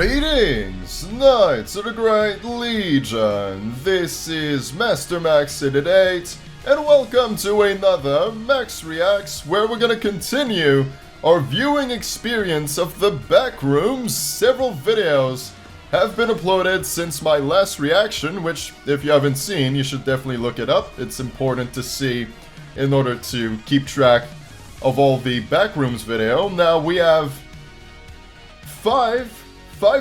Greetings, Knights of the Great Legion. This is Master Max 888, and welcome to another Max Reacts, where we're gonna continue our viewing experience of the Backrooms. Several videos have been uploaded since my last reaction, which, if you haven't seen, you should definitely look it up. It's important to see in order to keep track of all the Backrooms video. Now we have five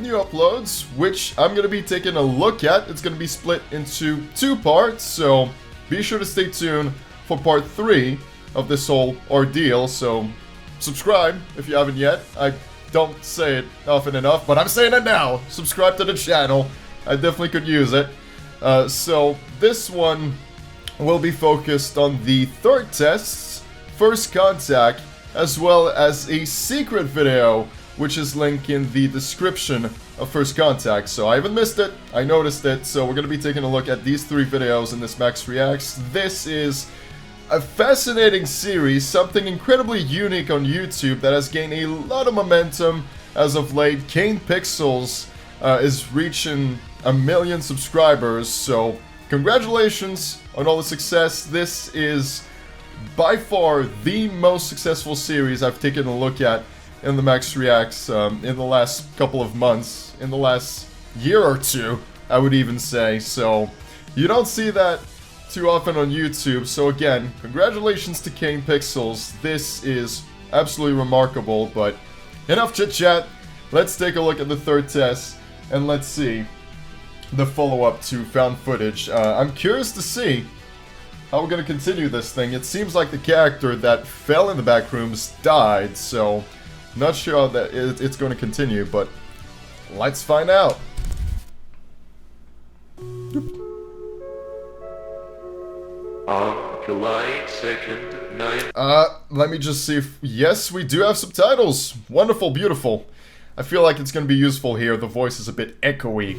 new uploads, which I'm going to be taking a look at. It's going to be split into two parts, so be sure to stay tuned for part 3 of this whole ordeal. So subscribe if you haven't yet. I don't say it often enough, but I'm saying it now. Subscribe to the channel. I definitely could use it. So this one will be focused on the third tests, first contact, as well as a secret video, which is linked in the description of First Contact. So I haven't missed it, I noticed it, so we're going to be taking a look at these 3 videos in this Max Reacts. This is a fascinating series, something incredibly unique on YouTube that has gained a lot of momentum as of late. Kane Pixels is reaching 1 million subscribers, so congratulations on all the success. This is by far the most successful series I've taken a look at in the Max Reacts in the last couple of months, in the last year or two, I would even say. So you don't see that too often on YouTube. So again, congratulations to Kane Pixels. This is absolutely remarkable, but enough chit chat. Let's take a look at the third test and let's see the follow-up to found footage. I'm curious to see how we're going to continue this thing. It seems like the character that fell in the Backrooms died, so not sure how that it's going to continue, but let's find out. On July 2nd, 9... Let me just see if... Yes, we do have subtitles. Wonderful, beautiful. I feel like it's going to be useful here. The voice is a bit echoey.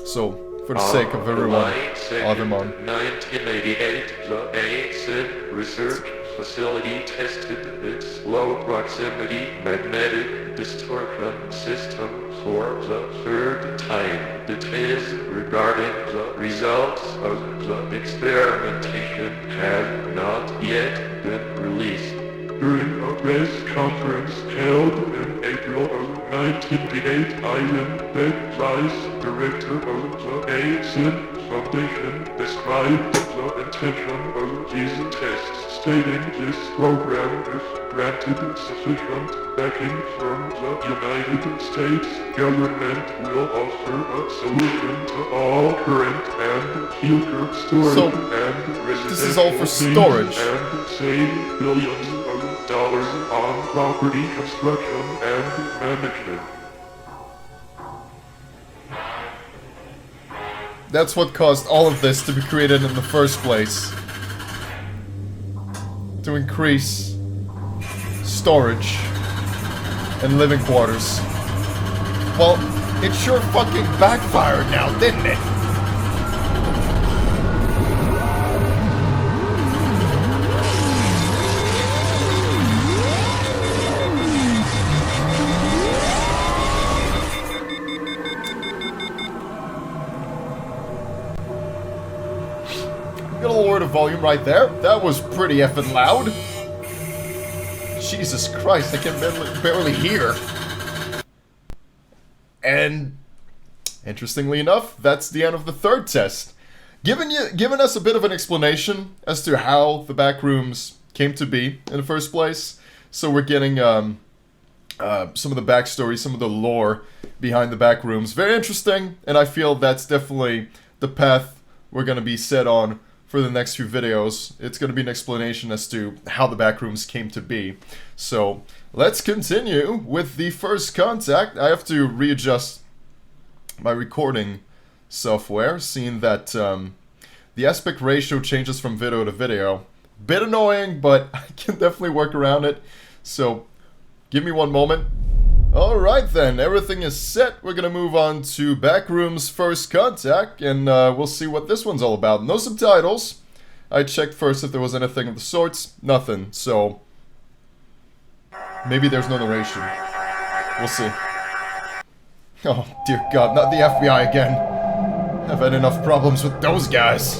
So, for the sake of everyone, I'll have him on. 1988, the ASIN Research Facility tested its low-proximity magnetic distortion system for the 3rd time. Details regarding the results of the experimentation have not yet been released. During a press conference held in April of 1988, Ian Beck, Vice Director of the ASIN Foundation, described the intention of these tests, stating this program, if granted sufficient backing from the United States government, will offer a solution to all current and future storage and residential this is all for storage and save billions of dollars on property construction and management. That's what caused all of this to be created in the first place. To increase storage and living quarters. Well, it sure fucking backfired now, didn't it? Got a lower the volume right there. That was pretty effing loud. Jesus Christ, I can barely hear. And interestingly enough, that's the end of the third test. Giving us a bit of an explanation as to how the Backrooms came to be in the first place. So we're getting some of the backstory, some of the lore behind the Backrooms. Very interesting, and I feel that's definitely the path we're going to be set on for the next few videos. It's going to be an explanation as to how the Backrooms came to be. So let's continue with the first contact. I have to readjust my recording software, seeing that the aspect ratio changes from video to video. Bit annoying, but I can definitely work around it. So give me one moment. Alright then, everything is set. We're gonna move on to Backrooms First Contact, and we'll see what this one's all about. No subtitles. I checked first if there was anything of the sorts. Nothing, so maybe there's no narration. We'll see. Oh, dear God, not the FBI again. I've had enough problems with those guys.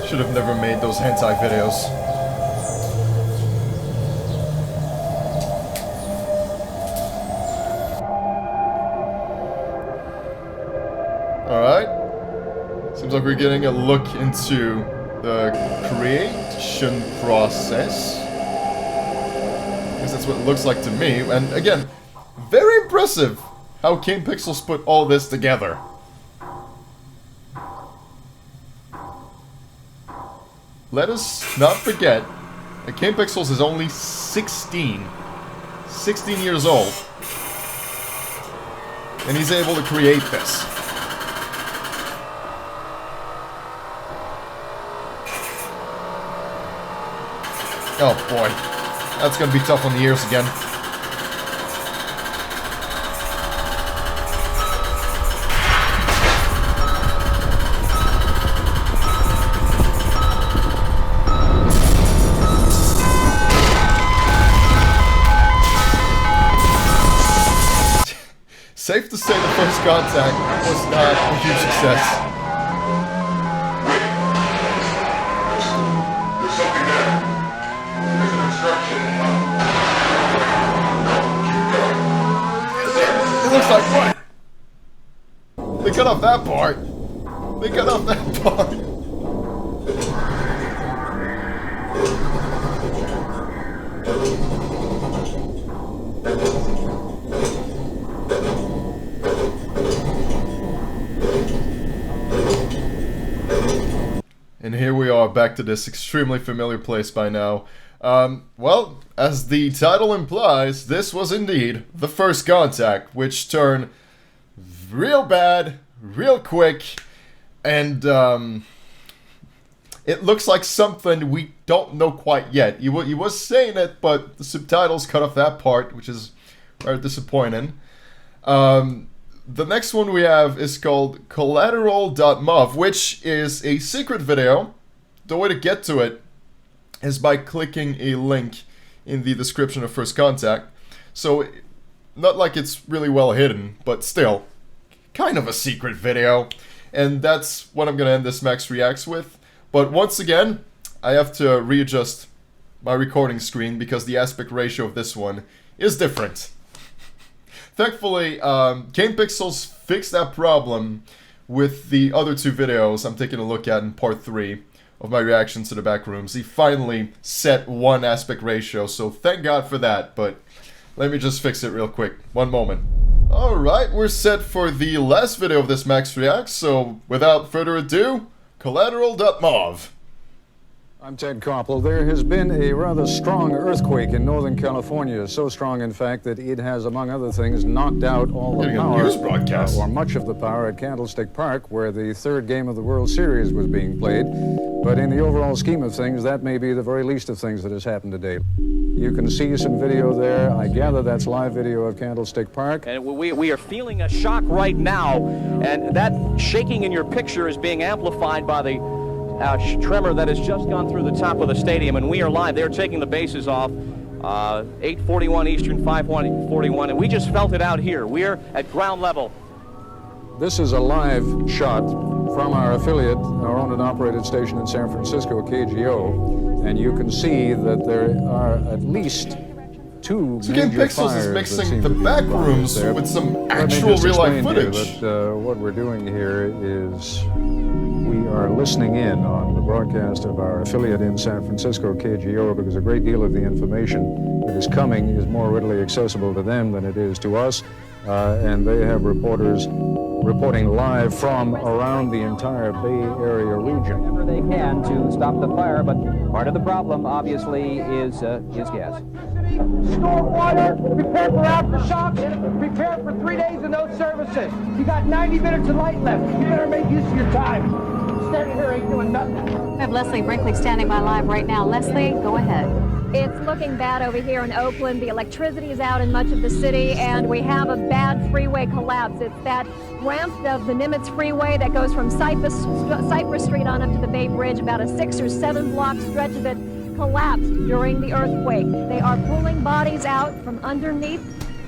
Should have never made those hentai videos. Alright. Seems like we're getting a look into the creation process. I guess that's what it looks like to me. And again, very impressive how Kane Pixels put all this together. Let us not forget that Kane Pixels is only 16 years old. And he's able to create this. Oh boy, that's gonna be tough on the ears again. Safe to say the first contact was not a huge success. There's something there. There's an obstruction. It looks like what? They cut off that part. They cut off that part. And here we are back to this extremely familiar place by now. Well, as the title implies, this was indeed the first contact, which turned real bad, real quick, and it looks like something we don't know quite yet. He was saying it, but the subtitles cut off that part, which is very disappointing. The next one we have is called Collateral.mov, which is a secret video. The way to get to it is by clicking a link in the description of First Contact. So, not like it's really well hidden, but still, kind of a secret video. And that's what I'm gonna end this Max Reacts with. But once again, I have to readjust my recording screen because the aspect ratio of this one is different. Thankfully, Kane Pixels fixed that problem with the other two videos I'm taking a look at in part 3 of my reactions to the Backrooms. He finally set one aspect ratio, so thank God for that, but let me just fix it real quick. One moment. Alright, we're set for the last video of this Max Reacts, so without further ado, Collateral.mov. I'm Ted Koppel. There has been a rather strong earthquake in Northern California, so strong, in fact, that it has, among other things, knocked out all the Getting a power, news broadcast. or much of the power, at Candlestick Park, where the third game of the World Series was being played. But in the overall scheme of things, that may be the very least of things that has happened today. You can see some video there. I gather that's live video of Candlestick Park. And we are feeling a shock right now, and that shaking in your picture is being amplified by the tremor that has just gone through the top of the stadium, and we are live. They're taking the bases off, 8:41 Eastern, 5:41, and we just felt it out here. We're at ground level. This is a live shot from our affiliate, our owned and operated station in San Francisco, KGO, and you can see that there are at least two So Kane major Pixels fires is that mixing seem the to be Backrooms there. with some Let me actual just real-life explain to you footage. that, what we're doing here is we are listening in on the broadcast of our affiliate in San Francisco, KGO, because a great deal of the information that is coming is more readily accessible to them than it is to us. And they have reporters reporting live from around the entire Bay Area region. Whatever they can to stop the fire, but part of the problem, obviously, is gas. Store water, prepare for aftershocks, prepare for 3 days of no services. You got 90 minutes of light left. You better make use of your time. Standing here ain't doing nothing. I have Leslie Brinkley standing by live right now. Leslie, go ahead. It's looking bad over here in Oakland. The electricity is out in much of the city, and we have a bad freeway collapse. It's that ramp of the Nimitz Freeway that goes from Cypress Street on up to the Bay Bridge, about a 6 or 7 block stretch of it collapsed during the earthquake. They are pulling bodies out from underneath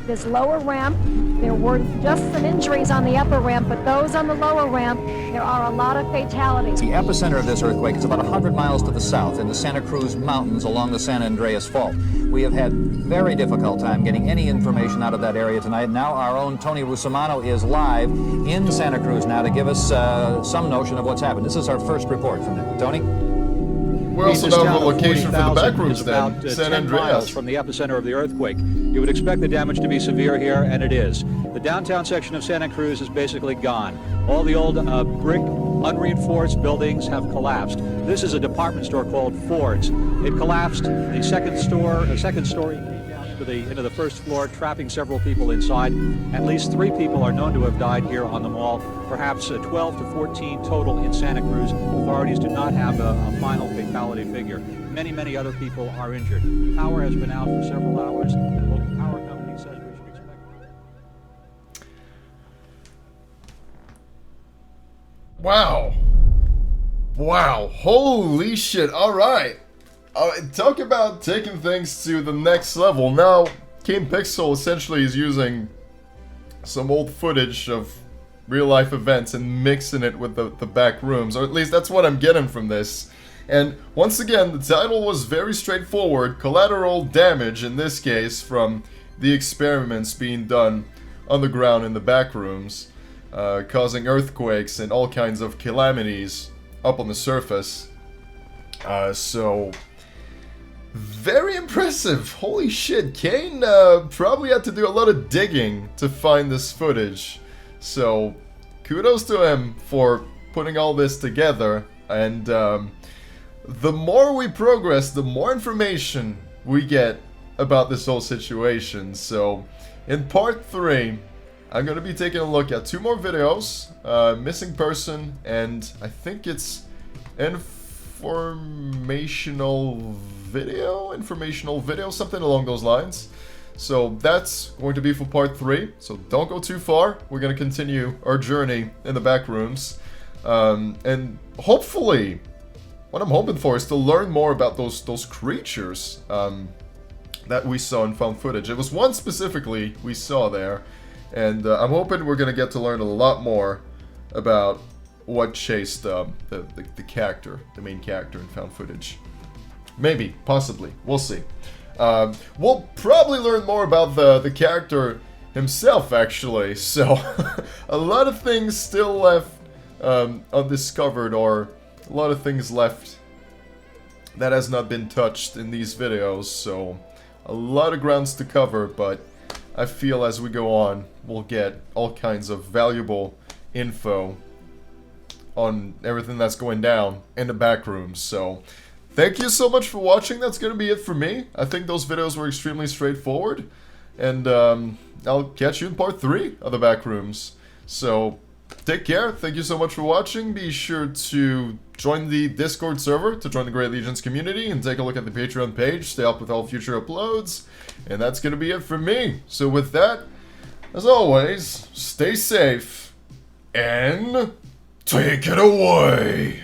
this lower ramp. There were just some injuries on the upper ramp, but those on the lower ramp, there are a lot of fatalities. The epicenter of this earthquake is about 100 miles to the south in the Santa Cruz Mountains along the San Andreas Fault. We have had very difficult time getting any information out of that area tonight. Now our own Tony Rusomano is live in Santa Cruz now to give us some notion of what's happened. This is our first report from him. Tony? We're also This now town the of location for the 40,000 Backrooms is about, then, San 10 miles Andreas. from the epicenter of the earthquake. You would expect the damage to be severe here, and it is. The downtown section of Santa Cruz is basically gone. All the old brick, unreinforced buildings have collapsed. This is a department store called Ford's. It collapsed. The second story came down into the first floor, trapping several people inside. At least 3 people are known to have died here on the mall. Perhaps 12 to 14 total in Santa Cruz. Authorities do not have a final fatality figure. Many, many other people are injured. Power has been out for several hours. The local power company says we should expect... Wow. Wow. Holy shit. Alright. Talk about taking things to the next level. Now, Kane Pixel essentially is using some old footage of real-life events and mixing it with the back rooms. Or at least that's what I'm getting from this. And once again, the title was very straightforward. Collateral damage, in this case, from the experiments being done on the ground in the back rooms, causing earthquakes and all kinds of calamities up on the surface. So, very impressive. Holy shit, Kane probably had to do a lot of digging to find this footage. So, kudos to him for putting all this together. And the more we progress, the more information we get about this whole situation. So, in part 3, I'm going to be taking a look at 2 more videos, missing person, and I think it's informational video, something along those lines. So that's going to be for part 3, so don't go too far. We're going to continue our journey in the back rooms, and hopefully, what I'm hoping for is to learn more about those creatures that we saw in found footage. It was one specifically we saw there, and I'm hoping we're going to get to learn a lot more about what chased the character, the main character in found footage. Maybe, possibly, we'll see. We'll probably learn more about the character himself, actually, so a lot of things still left undiscovered, or a lot of things left that has not been touched in these videos, so a lot of grounds to cover, but I feel as we go on, we'll get all kinds of valuable info on everything that's going down in the back rooms. So thank you so much for watching. That's going to be it for me. I think those videos were extremely straightforward, and I'll catch you in part 3 of the back rooms. So take care. Thank you so much for watching. Be sure to join the Discord server to join the Great Legions community and take a look at the Patreon page. Stay up with all future uploads. And that's going to be it for me. So with that, as always, stay safe and take it away.